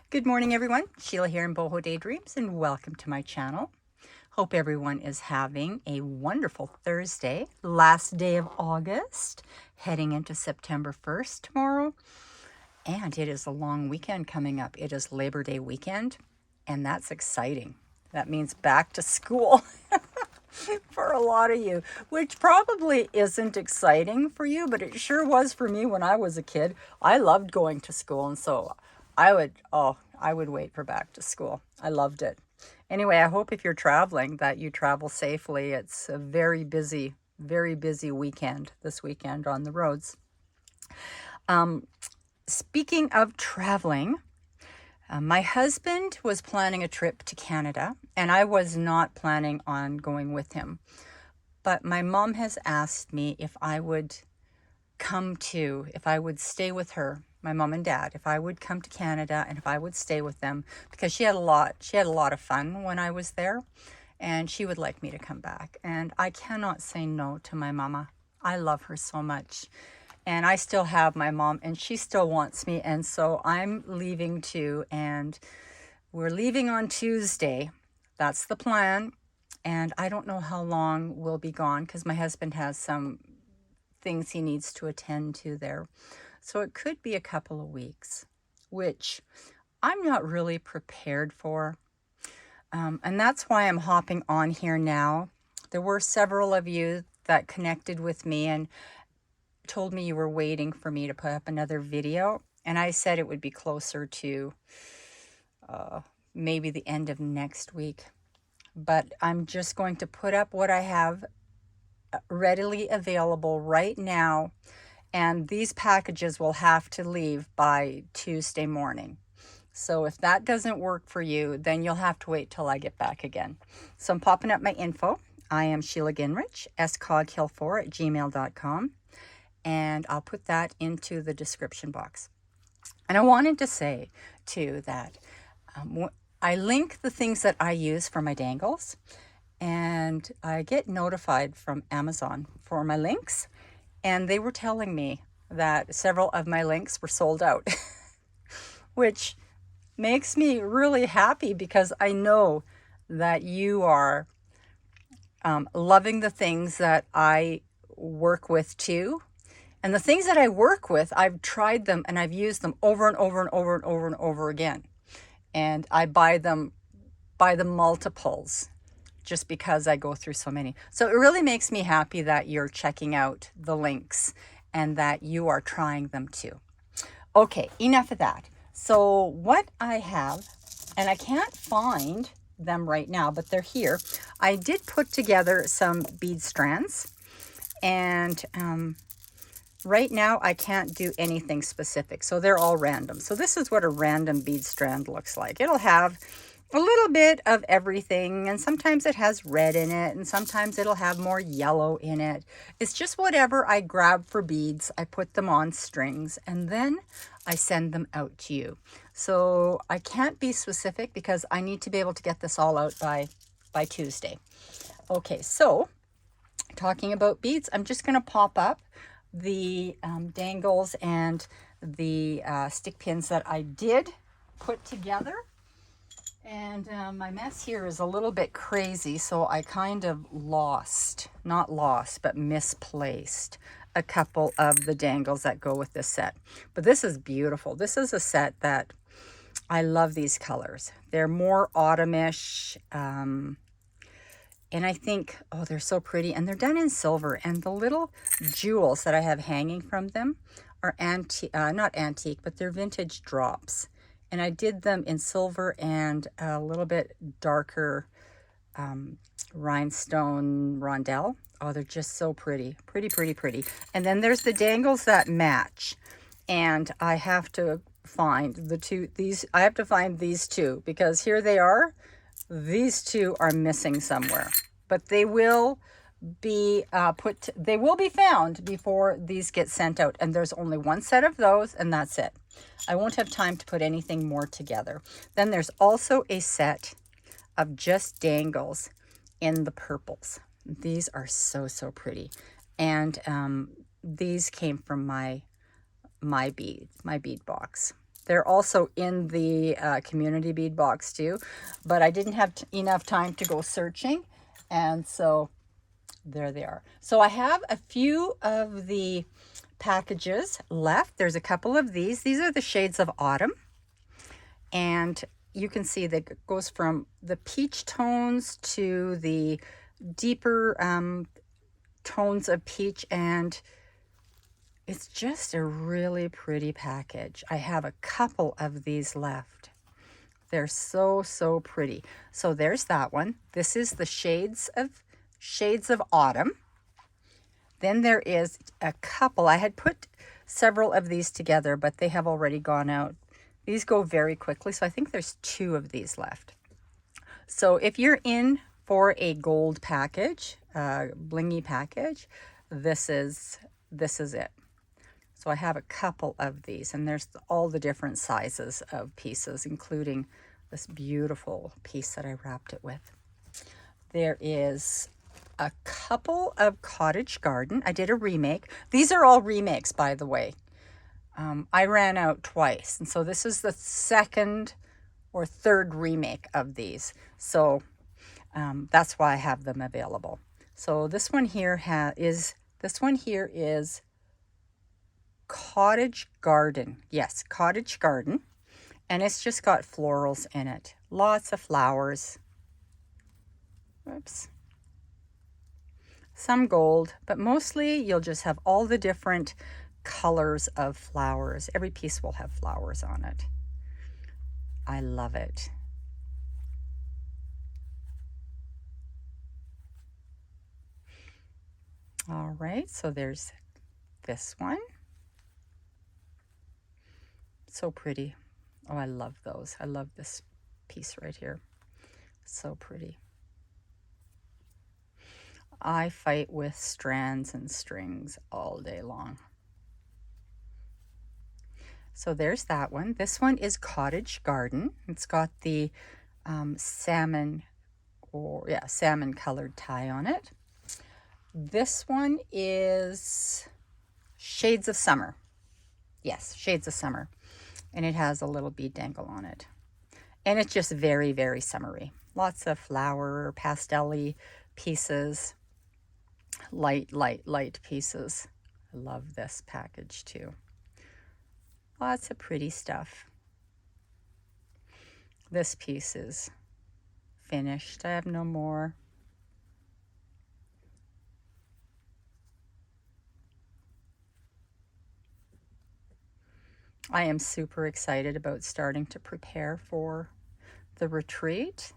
Good morning, everyone. Sheila here in Boho Daydreams, and welcome to my channel. Hope everyone is having a wonderful Thursday, last day of August, heading into September 1st tomorrow. And it is a long weekend coming up. It is Labor Day weekend, and that's exciting. That means back to school for a lot of you, which probably isn't exciting for you, but it sure was for me when I was a kid. I loved going to school, and so I would wait for back to school. I loved it. Anyway, I hope if you're traveling that you travel safely. It's a very busy weekend this weekend on the roads. Speaking of traveling, my husband was planning a trip to Canada, and I was not planning on going with him. But my mom has asked me if I would if I would stay with her, my mom and dad, if I would come to Canada and if I would stay with them, because she had a lot of fun when I was there, and she would like me to come back. And I cannot say no to my mama. I love her so much. And I still have my mom, and she still wants me. And so I'm leaving too, and we're leaving on Tuesday. That's the plan. And I don't know how long we'll be gone because my husband has some things he needs to attend to there. So it could be a couple of weeks, which I'm not really prepared for. And that's why I'm hopping on here now. There were several of you that connected with me and told me you were waiting for me to put up another video. And I said it would be closer to maybe the end of next week. But I'm just going to put up what I have readily available right now. And these packages will have to leave by Tuesday morning. So if that doesn't work for you, then you'll have to wait till I get back again. So I'm popping up my info. I am Sheila Ginrich, scoghill4@gmail.com. And I'll put that into the description box. And I wanted to say, too, that I link the things that I use for my dangles, and I get notified from Amazon for my links, and they were telling me that several of my links were sold out, which makes me really happy because I know that you are loving the things that I work with too. And the things that I work with, I've tried them and I've used them over and over and over and over and over again. And I buy them by the multiples just because I go through so many. So it really makes me happy that you're checking out the links and that you are trying them too. Okay, enough of that. So what I have, and I can't find them right now, but they're here. I did put together some bead strands, and right now I can't do anything specific, so they're all random. So this is what a random bead strand looks like. It'll have a little bit of everything, and sometimes it has red in it, and sometimes it'll have more yellow in it. It's just whatever I grab for beads. I put them on strings, and then I send them out to you. So I can't be specific because I need to be able to get this all out by Tuesday. Okay, so talking about beads, I'm just going to pop up the dangles and the stick pins that I did put together. And my mess here is a little bit crazy, so I kind of not lost, but misplaced a couple of the dangles that go with this set. But this is beautiful. This is a set that I love these colors. They're more autumnish, and I think, oh, they're so pretty. And they're done in silver. And the little jewels that I have hanging from them are not antique, but they're vintage drops. And I did them in silver and a little bit darker rhinestone rondelle. Oh, they're just so pretty. Pretty. And then there's the dangles that match. And I have to find I have to find these two because here they are. These two are missing somewhere, but they will be they will be found before these get sent out. And there's only one set of those, and that's it. I won't have time to put anything more together. Then there's also a set of just dangles in the purples. These are so pretty. And these came from my bead box. They're also in the community bead box too, but I didn't have enough time to go searching, and so there they are. So I have a few of the packages left. There's a couple of these. These are the shades of autumn, and you can see that it goes from the peach tones to the deeper tones of peach, and it's just a really pretty package. I have a couple of these left. They're so, so pretty. So there's that one. This is the Shades of Autumn. Then there is a couple. I had put several of these together, but they have already gone out. These go very quickly, so I think there's 2 of these left. So if you're in for a gold package, blingy package, this is it. So I have a couple of these, and there's all the different sizes of pieces, including this beautiful piece that I wrapped it with. There is a couple of Cottage Garden. I did a remake. These are all remakes, by the way. I ran out twice, and so this is the second or third remake of these. So that's why I have them available. So this one here is Cottage Garden. Yes, Cottage Garden. And it's just got florals in it. Lots of flowers. Whoops. Some gold, but mostly you'll just have all the different colors of flowers. Every piece will have flowers on it. I love it. All right, so there's this one. So pretty. Oh, I love those. I love this piece right here. So pretty. I fight with strands and strings all day long. So there's that one. This one is Cottage Garden. It's got the salmon colored tie on it. This one is Shades of Summer. Yes, Shades of Summer. And it has a little bead dangle on it. And it's just very, very summery. Lots of flower, pastel-y pieces. Light pieces. I love this package too. Lots of pretty stuff. This piece is finished. I have no more. I am super excited about starting to prepare for the retreat.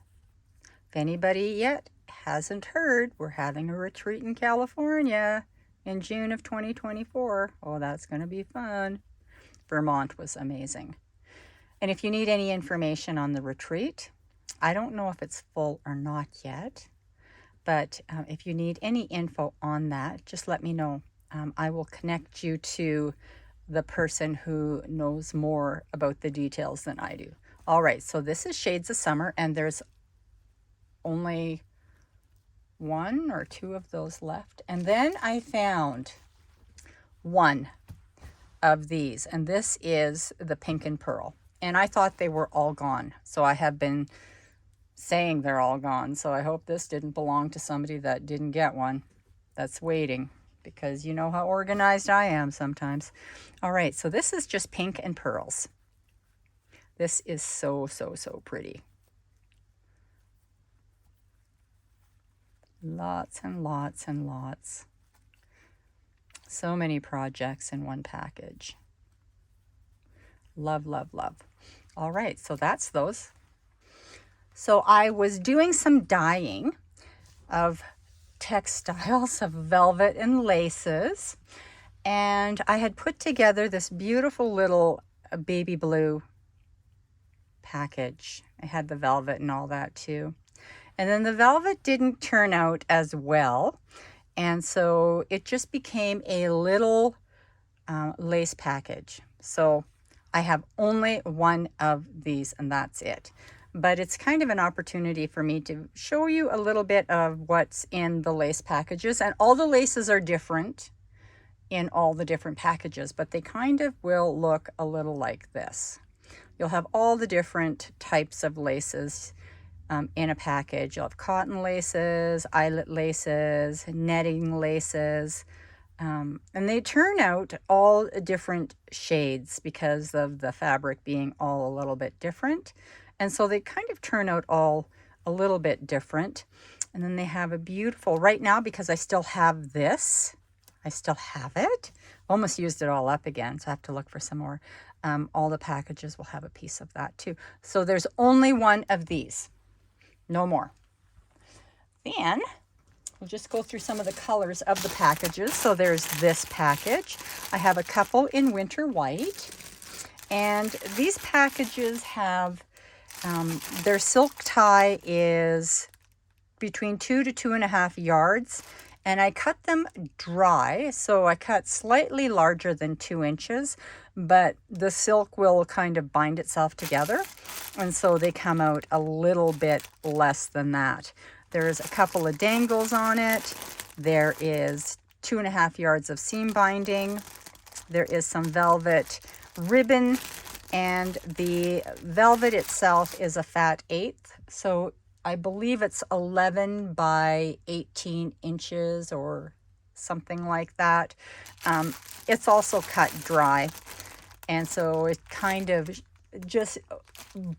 If anybody yet hasn't heard, we're having a retreat in California in June of 2024. Oh, that's going to be fun. Vermont was amazing. And if you need any information on the retreat, I don't know if it's full or not yet, but if you need any info on that, just let me know. I will connect you to the person who knows more about the details than I do. All right, so this is Shades of Summer, and there's only 1 or 2 of those left. And then I found one of these, and this is the Pink and Pearl. And I thought they were all gone. So I have been saying they're all gone. So I hope this didn't belong to somebody that didn't get one that's waiting, because you know how organized I am sometimes. All right, so this is just Pink and Pearls. This is so, so, so pretty. Lots and lots and lots. So many projects in one package. Love, love, love. All right, so that's those. So I was doing some dyeing of textiles, of velvet and laces, and I had put together this beautiful little baby blue package. I had the velvet and all that too. And then the velvet didn't turn out as well. And so it just became a little lace package. So I have only one of these, and that's it. But it's kind of an opportunity for me to show you a little bit of what's in the lace packages. And all the laces are different in all the different packages, but they kind of will look a little like this. you'll have all the different types of laces in a package. You'll have cotton laces, eyelet laces, netting laces, and they turn out all different shades because of the fabric being all a little bit different. And so they kind of turn out all a little bit different. And then they have a beautiful, right now, because I still have this, I still have it. Almost used it all up again, so I have to look for some more. All the packages will have a piece of that too. So there's only one of these, no more. Then we'll just go through some of the colors of the packages. So there's this package. I have a couple in winter white. And these packages have, their silk tie is between 2 to 2.5 yards. And I cut them dry, so I cut slightly larger than 2 inches, but the silk will kind of bind itself together, and so they come out a little bit less than that. There's a couple of dangles on it. There is 2.5 yards of seam binding. There is some velvet ribbon, and the velvet itself is a fat 1/8, so I believe it's 11 by 18 inches or something like that. It's also cut dry, and so it kind of just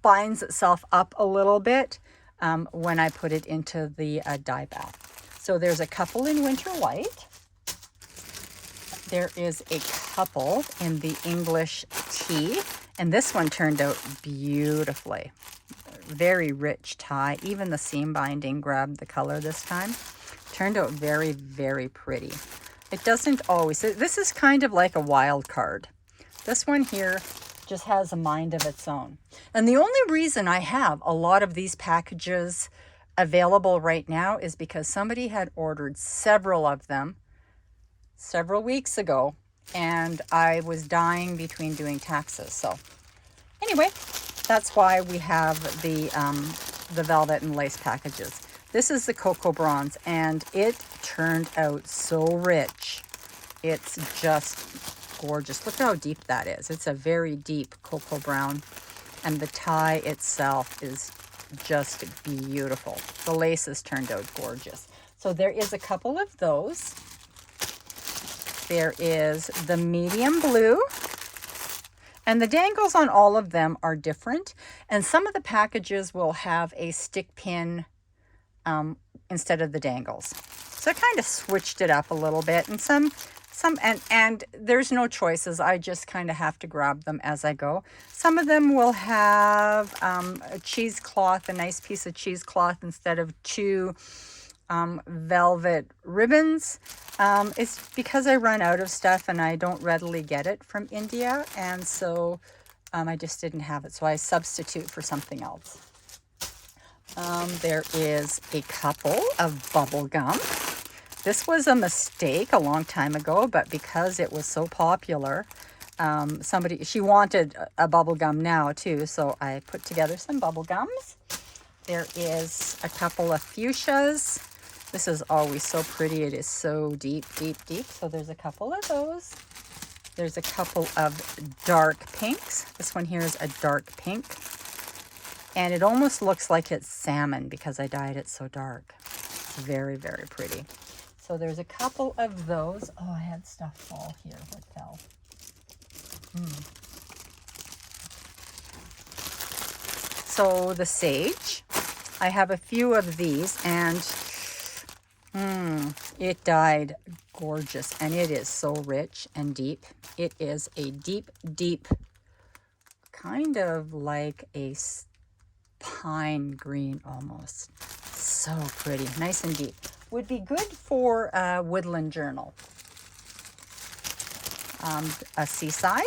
binds itself up a little bit when I put it into the dye bath. So there's a couple in winter white. There is a couple in the English tea, and this one turned out beautifully. Very rich tie. Even the seam binding grabbed the color this time. Turned out very, very pretty. It doesn't always, this is kind of like a wild card. This one here just has a mind of its own. And the only reason I have a lot of these packages available right now is because somebody had ordered several of them several weeks ago, and I was dying between doing taxes. So anyway, that's why we have the velvet and lace packages. This is the Cocoa Bronze, and it turned out so rich. It's just gorgeous. Look how deep that is. It's a very deep cocoa brown, and the tie itself is just beautiful. The laces turned out gorgeous. So there is a couple of those. There is the medium blue. And the dangles on all of them are different. And some of the packages will have a stick pin instead of the dangles. So I kind of switched it up a little bit. And and there's no choices. I just kind of have to grab them as I go. Some of them will have a cheesecloth, a nice piece of cheesecloth instead of 2 velvet ribbons. It's because I run out of stuff and I don't readily get it from India, and so I just didn't have it, so I substitute for something else. There is a couple of bubble gum. This was a mistake a long time ago, but because it was so popular, she wanted a bubble gum now too, so I put together some bubble gums. There is a couple of fuchsias. This is always so pretty. It is so deep, deep, deep. So there's a couple of those. There's a couple of dark pinks. This one here is a dark pink. And it almost looks like it's salmon because I dyed it so dark. It's very, very pretty. So there's a couple of those. Oh, I had stuff fall here. What fell? So the sage. I have a few of these, and it dyed gorgeous, and it is so rich and deep. It is a deep, deep, kind of like a pine green almost. So pretty, nice and deep. Would be good for a woodland journal. A seaside.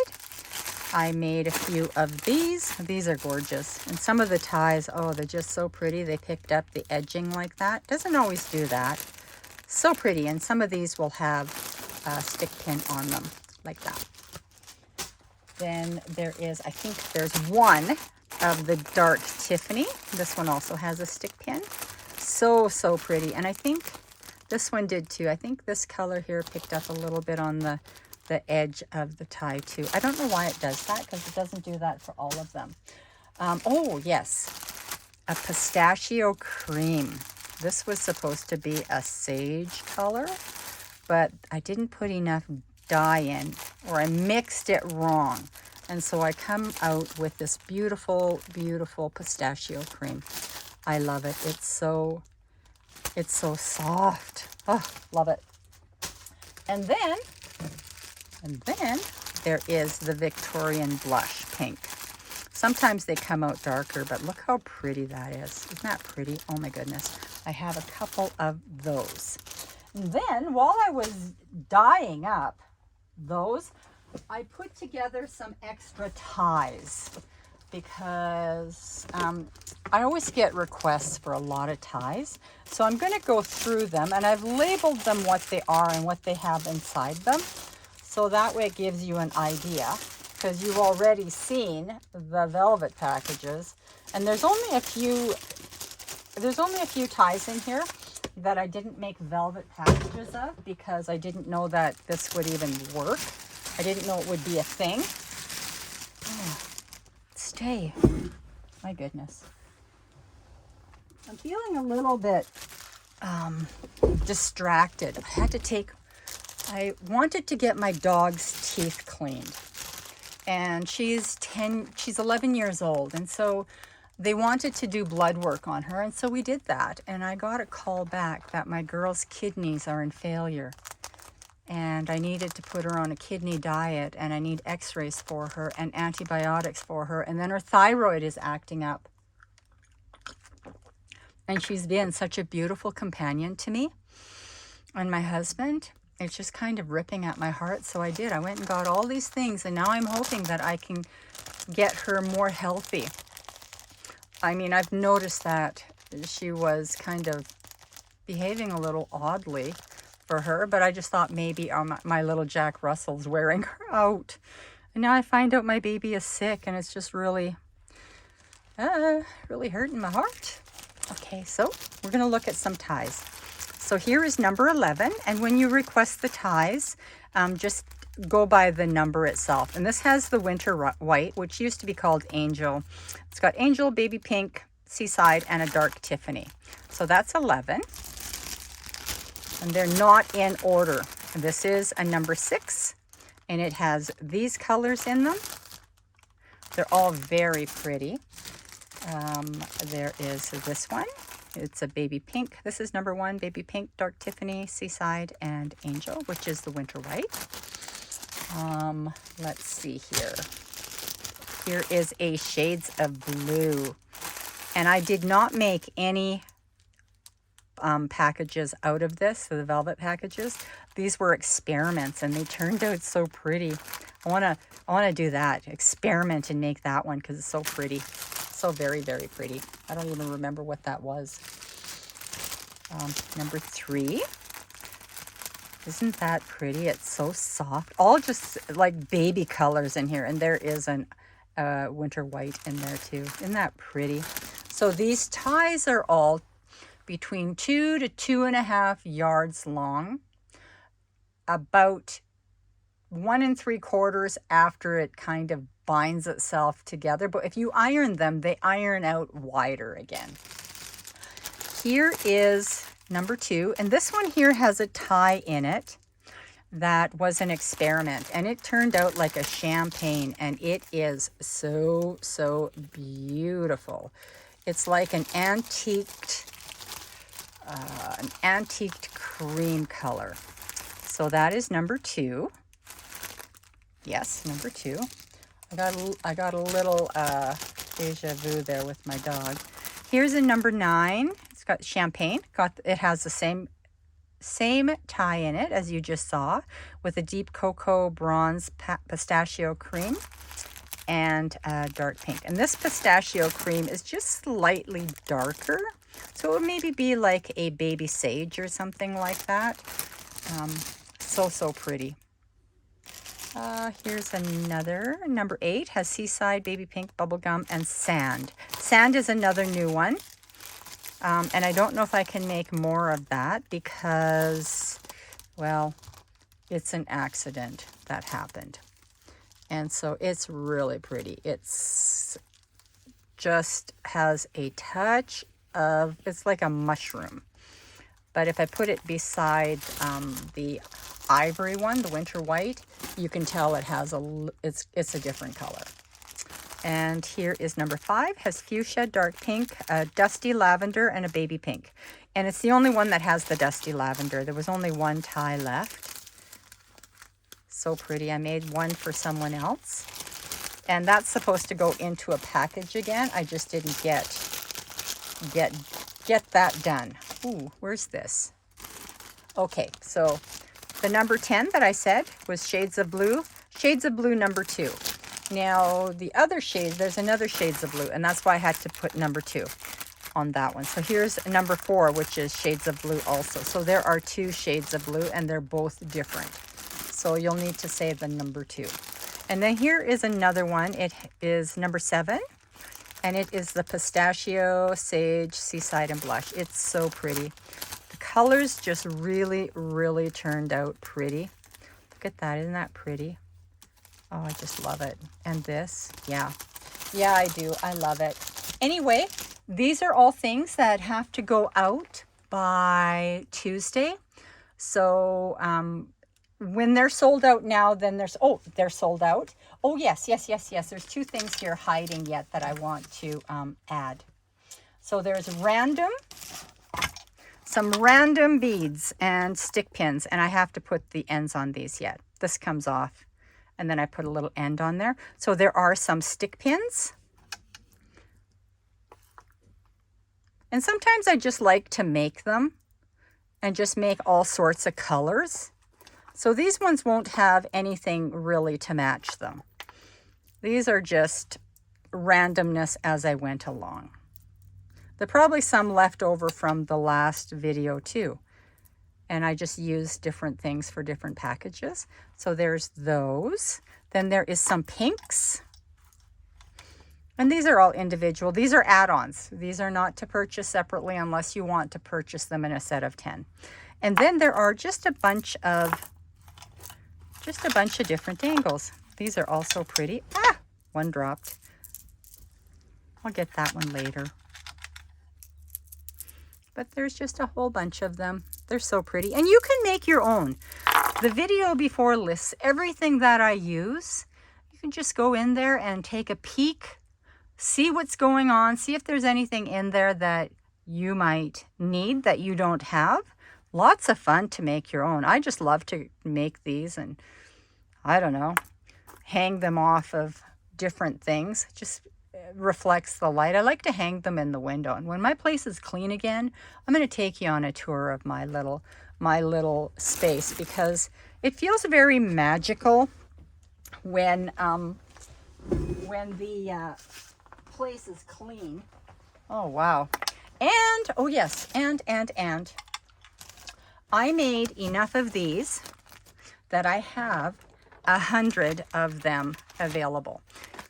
I made a few of these. These are gorgeous. And some of the ties, oh, they're just so pretty. They picked up the edging like that. Doesn't always do that. So pretty. And some of these will have a stick pin on them like that. Then there is, I think there's one of the dark Tiffany. This one also has a stick pin. So, so pretty. And I think this one did too. I think this color here picked up a little bit on the the edge of the tie too. I don't know why it does that, because it doesn't do that for all of them. Oh yes, a pistachio cream. This was supposed to be a sage color, but I didn't put enough dye in, or I mixed it wrong. And so I come out with this beautiful, beautiful pistachio cream. I love it. It's so soft. Oh, love it. And then there is the Victorian Blush Pink. Sometimes they come out darker, but look how pretty that is. Isn't that pretty? Oh my goodness. I have a couple of those. And then while I was dyeing up those, I put together some extra ties, because I always get requests for a lot of ties. So I'm going to go through them, and I've labeled them what they are and what they have inside them. So that way it gives you an idea, because you've already seen the velvet packages. And there's only a few ties in here that I didn't make velvet packages of, because I didn't know that this would even work. I didn't know it would be a thing. Oh, stay. My goodness. I'm feeling a little bit distracted. I wanted to get my dog's teeth cleaned. And she's 11 years old. And so they wanted to do blood work on her. And so we did that. And I got a call back that my girl's kidneys are in failure. And I needed to put her on a kidney diet, and I need x-rays for her and antibiotics for her. And then her thyroid is acting up. And she's been such a beautiful companion to me and my husband. It's just kind of ripping at my heart. So I did. I went and got all these things, and now I'm hoping that I can get her more healthy. I mean, I've noticed that she was kind of behaving a little oddly for her, but I just thought maybe my little Jack Russell's wearing her out. And now I find out my baby is sick, and it's just really hurting my heart. Okay, so we're going to look at some ties. So here is number 11, and when you request the ties, just go by the number itself. And this has the winter white, which used to be called Angel. It's got Angel, Baby Pink, Seaside, and a dark Tiffany. So that's 11. And they're not in order. This is a number 6, and it has these colors in them. They're all very pretty. There is this one. It's a baby pink. This is number 1, baby pink, dark Tiffany, Seaside, and Angel, which is the winter white. Let's see here. Here is a Shades of Blue. And I did not make any packages out of this, so the velvet packages. These were experiments, and they turned out so pretty. I want to do that, experiment and make that one, because it's so pretty. So very, very pretty. I don't even remember what that was. Number 3. Isn't that pretty? It's so soft. All just like baby colors in here. And there is an winter white in there too. Isn't that pretty? So these ties are all between 2 to 2.5 yards long. About 1 3/4 after it kind of binds itself together. But if you iron them, they iron out wider again. Here is number 2. And this one here has a tie in it that was an experiment. And it turned out like a champagne. And it is so, so beautiful. It's like an antiqued cream color. So that is number 2. Yes, number 2. I got a little deja vu there with my dog. Here's a number 9. It's got champagne. It has the same tie in it as you just saw, with a deep cocoa bronze pistachio cream and dark pink. And this pistachio cream is just slightly darker, so it would maybe be like a baby sage or something like that. So pretty. Here's another. Number 8 has Seaside, Baby Pink, Bubblegum, and Sand. Sand is another new one. And I don't know if I can make more of that because, well, it's an accident. that happened. And so it's really pretty. It's just has a touch of, it's like a mushroom. But if I put it beside the ivory one, the winter white, you can tell it has it's a different color. And here is number 5, has fuchsia, dark pink, a dusty lavender, and a baby pink. And it's the only one that has the dusty lavender. There was only one tie left. So pretty. I made one for someone else. And that's supposed to go into a package again. I just didn't get that done. Ooh, where's this? Okay, so the number 10 that I said was Shades of Blue. Shades of Blue number 2. Now, the other shade, there's another Shades of Blue, and that's why I had to put number 2 on that one. So here's number 4, which is Shades of Blue also. So there are 2 Shades of Blue, and they're both different. So you'll need to say the number 2. And then here is another one. It is number 7, and it is the Pistachio, Sage, Seaside, and Blush. It's so pretty. The colors just really, really turned out pretty. Look at that. Isn't that pretty? Oh, I just love it. And this, yeah, I do. I love it. Anyway, these are all things that have to go out by Tuesday. So when they're sold out now, then they're sold out. Oh, yes. There's 2 things here hiding yet that I want to add. So there's some random beads and stick pins, and I have to put the ends on these yet. This comes off. And then I put a little end on there. So there are some stick pins. And sometimes I just like to make them and just make all sorts of colors. So these ones won't have anything really to match them. These are just randomness as I went along. There are probably some left over from the last video too. And I just use different things for different packages. So there's those. Then there is some pinks. And these are all individual. These are add-ons. These are not to purchase separately unless you want to purchase them in a set of 10. And then there are just a bunch of different dangles. These are also pretty. Ah, one dropped. I'll get that one later. But there's just a whole bunch of them. They're so pretty. And you can make your own. The video before lists everything that I use. You can just go in there and take a peek, see what's going on, see if there's anything in there that you might need that you don't have. Lots of fun to make your own. I just love to make these and, I don't know, hang them off of different things. Just reflects the light. I like to hang them in the window. And when my place is clean again, I'm going to take you on a tour of my little space because it feels very magical when the place is clean. Oh, wow. And, oh yes, and I made enough of these that I have 100 of them available.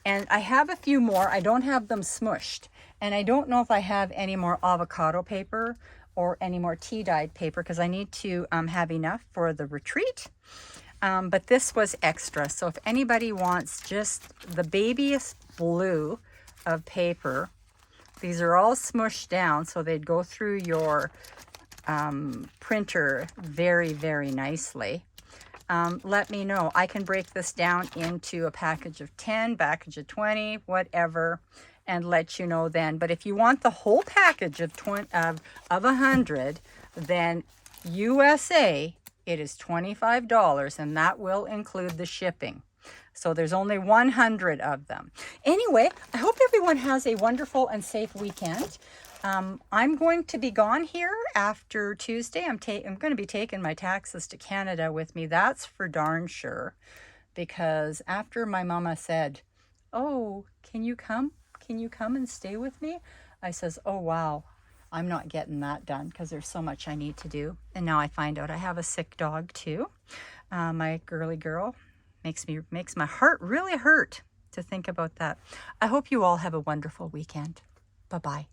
And I have a few more. I don't have them smushed. And I don't know if I have any more avocado paper or any more tea-dyed paper because I need to have enough for the retreat. But this was extra. So if anybody wants just the babyest blue of paper, these are all smushed down so they'd go through your printer very, very nicely. Let me know. I can break this down into a package of 10, package of 20, whatever, and let you know then. But if you want the whole package of 100, then USA, it is $25, and that will include the shipping. So there's only 100 of them. Anyway, I hope everyone has a wonderful and safe weekend. I'm going to be gone here after Tuesday. I'm going to be taking my taxes to Canada with me. That's for darn sure. Because after my mama said, oh, can you come? Can you come and stay with me? I says, oh, wow. I'm not getting that done because there's so much I need to do. And now I find out I have a sick dog too. My girly girl makes my heart really hurt to think about that. I hope you all have a wonderful weekend. Bye-bye.